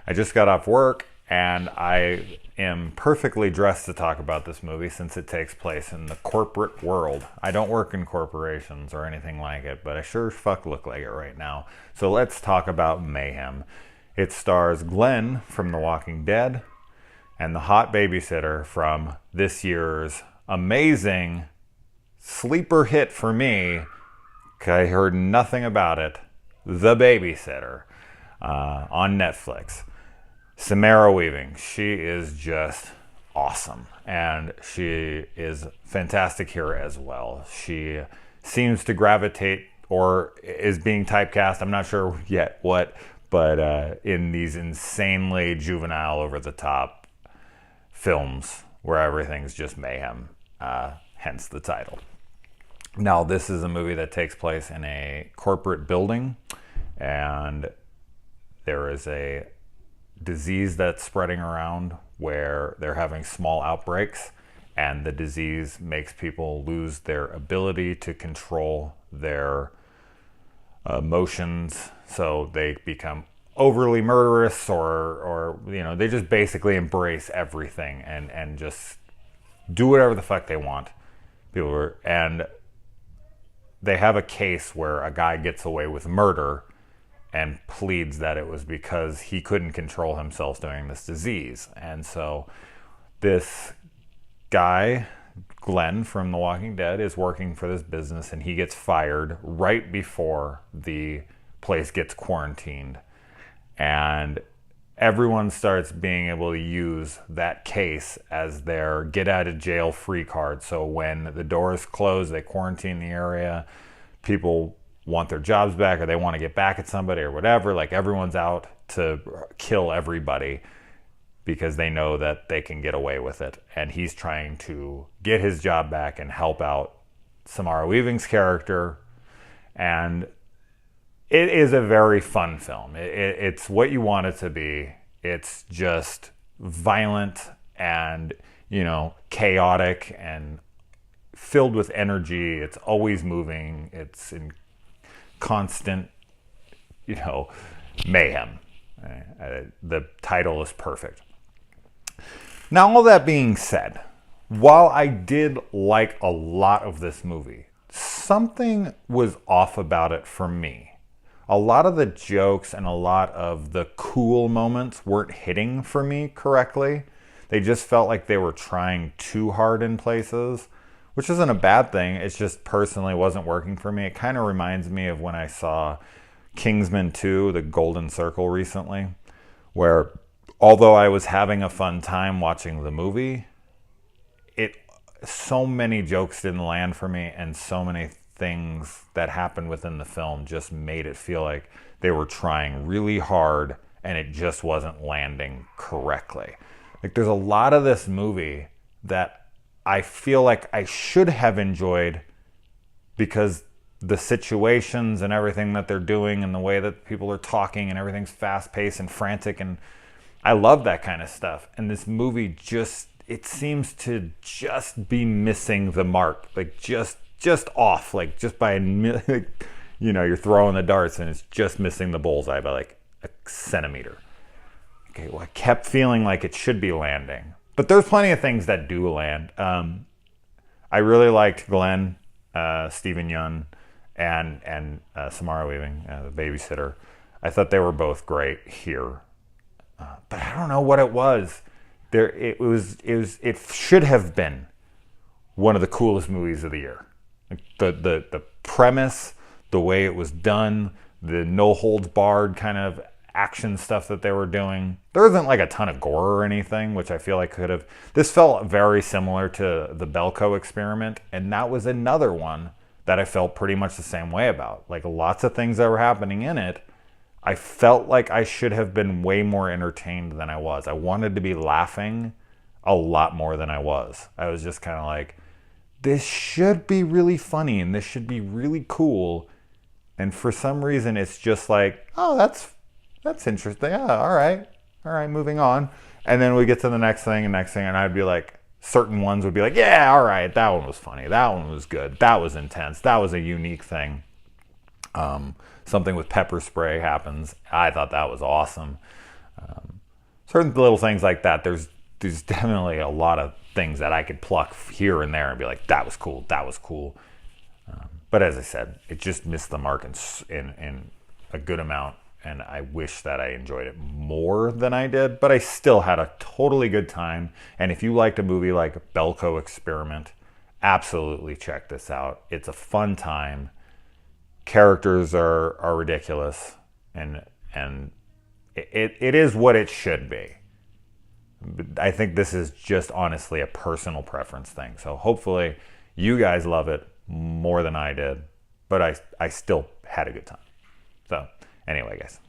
I just got off work and I am perfectly dressed to talk about this movie since it takes place in the corporate world. I don't work in corporations or anything like it, but I sure as fuck look like it right now. So let's talk about Mayhem. It stars Glenn from The Walking Dead and the hot babysitter from this year's amazing sleeper hit for me. I heard nothing about it. The Babysitter on Netflix. Samara Weaving, she is just awesome, and she is fantastic here as well. She seems to gravitate, or is being typecast, I'm not sure yet what, but in these insanely juvenile, over-the-top films where everything's just mayhem, hence the title. Now, this is a movie that takes place in a corporate building, and there is a disease that's spreading around where they're having small outbreaks, and the disease makes people lose their ability to control their emotions, so they become overly murderous, or they just basically embrace everything and just do whatever the fuck they want. And they have a case where a guy gets away with murder and pleads that it was because he couldn't control himself during this disease. And so this guy, Glenn from The Walking Dead, is working for this business, and he gets fired right before the place gets quarantined. And everyone starts being able to use that case as their get out of jail free card. So when the doors close, they quarantine the area, people want their jobs back, or they want to get back at somebody or whatever. Like, everyone's out to kill everybody because they know that they can get away with it. And he's trying to get his job back and help out Samara Weaving's character. And it is a very fun film. It's what you want it to be. It's just violent and, chaotic and filled with energy. It's always moving. It's in constant, mayhem. The title is perfect. Now, all that being said, while I did like a lot of this movie, something was off about it for me. A lot of the jokes and a lot of the cool moments weren't hitting for me correctly. They just felt like they were trying too hard in places, which isn't a bad thing. It's just personally wasn't working for me. It kind of reminds me of when I saw Kingsman 2, The Golden Circle, recently, where although I was having a fun time watching the movie, so many jokes didn't land for me, and so many things that happened within the film just made it feel like they were trying really hard and it just wasn't landing correctly. Like, there's a lot of this movie that I feel like I should have enjoyed because the situations and everything that they're doing and the way that people are talking and everything's fast-paced and frantic, and I love that kind of stuff. And this movie it seems to just be missing the mark, like just off, like just by you're throwing the darts and it's just missing the bullseye by like a centimeter. Okay, well, I kept feeling like it should be landing. But there's plenty of things that do land. I really liked Glenn, Stephen Yeun, and Samara Weaving, the babysitter. I thought they were both great here. But I don't know what it was. It should have been one of the coolest movies of the year. The premise, the way it was done, the no holds barred kind of action stuff that they were doing. There isn't like a ton of gore or anything, which I feel like could have. This felt very similar to the Belko Experiment, and that was another one that I felt pretty much the same way about. Like, lots of things that were happening in it, I felt like I should have been way more entertained than I was. I wanted to be laughing a lot more than I was. I was just kind of like, this should be really funny and this should be really cool. And for some reason, it's just like, oh, that's interesting. Yeah, all right, moving on. And then we get to the next thing, and I'd be like, certain ones would be like, yeah, all right, that one was funny. That one was good. That was intense. That was a unique thing. Something with pepper spray happens. I thought that was awesome. Certain little things like that. There's definitely a lot of things that I could pluck here and there and be like, that was cool, that was cool. But as I said, it just missed the mark in a good amount, and I wish that I enjoyed it more than I did, but I still had a totally good time. And if you liked a movie like Belko Experiment, absolutely check this out. It's a fun time. Characters are ridiculous, and it is what it should be. I think this is just honestly a personal preference thing. So hopefully you guys love it more than I did, but I still had a good time. So anyway, guys,